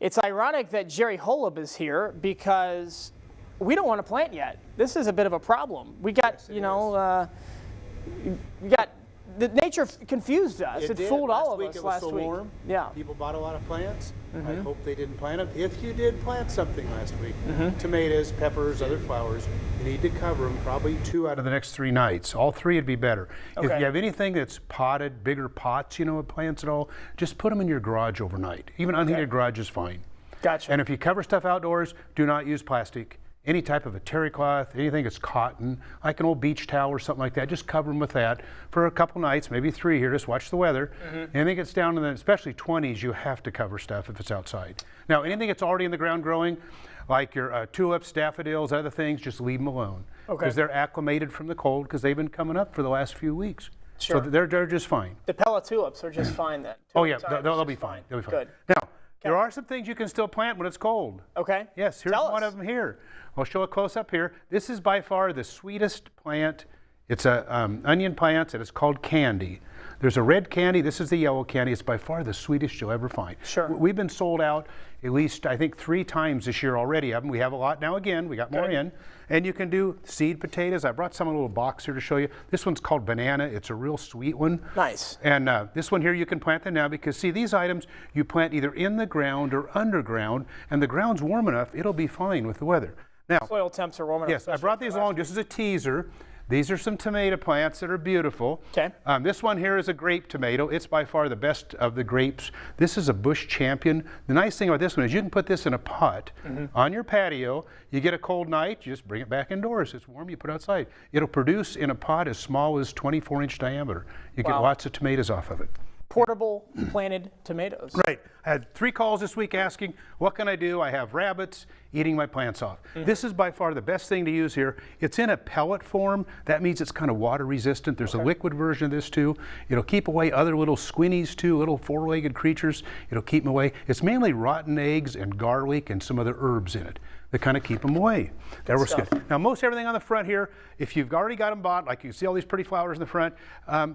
It's ironic that Jerry Holub is here because we don't want to plant yet. This is a bit of a problem. We got, the nature confused us. It fooled all of us last week. Warm. Yeah. People bought a lot of plants. I hope they didn't plant them. If you did plant something last week, tomatoes, peppers, other flowers, you need to cover them probably 2 out of the next 3 nights. All 3 would be better. Okay. If you have anything that's potted, bigger pots, with plants at all, just put them in your garage overnight. Even unheated garage is fine. Gotcha. And if you cover stuff outdoors, do not use plastic. Any type of a terry cloth, anything that's cotton, like an old beach towel or something like that, just cover them with that for a couple nights, maybe 3 here, just watch the weather. Anything gets down in the, especially 20s, you have to cover stuff if it's outside. Now, anything that's already in the ground growing, like your tulips, daffodils, other things, just leave them alone. Because they're acclimated from the cold because they've been coming up for the last few weeks. Sure. So they're just fine. The Pella tulips are just fine then. Oh yeah, they'll be fine. They'll be fine. Good. Now, there are some things you can still plant when it's cold. Okay. Yes, here's one of them here. I'll show a close up here. This is by far the sweetest plant. It's a onion plant, and it's called candy. There's a red candy. This is the yellow candy. It's by far the sweetest you'll ever find. Sure. We've been sold out at least, I think, 3 times this year already of them. We have a lot now again. We got more in. And you can do seed potatoes. I brought some in a little box here to show you. This one's called banana. It's a real sweet one. Nice. And this one here you can plant them now because, see, these items you plant either in the ground or underground, and the ground's warm enough, it'll be fine with the weather. Now, soil temps are warm enough. yes, I brought these along just as a teaser. These are some tomato plants that are beautiful. Okay. This one here is a grape tomato. It's by far the best of the grapes. This is a Bush Champion. The nice thing about this one is you can put this in a pot on your patio. You get a cold night, you just bring it back indoors. It's warm, you put it outside. It'll produce in a pot as small as 24-inch diameter. You get lots of tomatoes off of it. Portable planted tomatoes. Right. I had 3 calls this week asking, what can I do? I have rabbits eating my plants off. This is by far the best thing to use here. It's in a pellet form. That means it's kind of water resistant. There's a liquid version of this too. It'll keep away other little squinnies too, little 4-legged creatures. It'll keep them away. It's mainly rotten eggs and garlic and some other herbs in it that kind of keep them away. That works good. Now, most everything on the front here, if you've already got them bought, like you see all these pretty flowers in the front,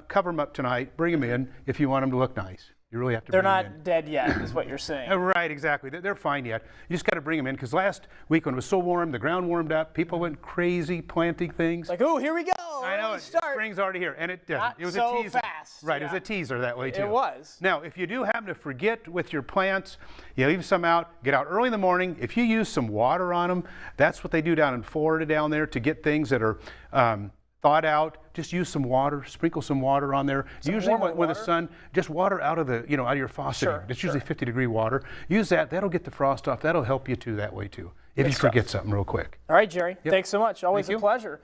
cover them up tonight, bring them in if you want them to look nice. You really have to bring them in. They're not dead yet, is what you're saying. Right, exactly. They're fine yet. You just got to bring them in because last week when it was so warm, the ground warmed up, people went crazy planting things. Like, oh, here we go. I know, spring's already here. And it was so a teaser. fast. Right, it was a teaser that way too. It was. Now, if you do happen to forget with your plants, you leave some out, get out early in the morning. If you use some water on them, that's what they do down in Florida down there to get things that are thawed out. Just use some water, sprinkle some water on there. Usually when the sun, just water out of the, out of your faucet. It's usually 50-degree water. Use that, that'll get the frost off. That'll help you too that way too. If you forget something real quick. All right, Jerry. Thanks so much. Always a pleasure.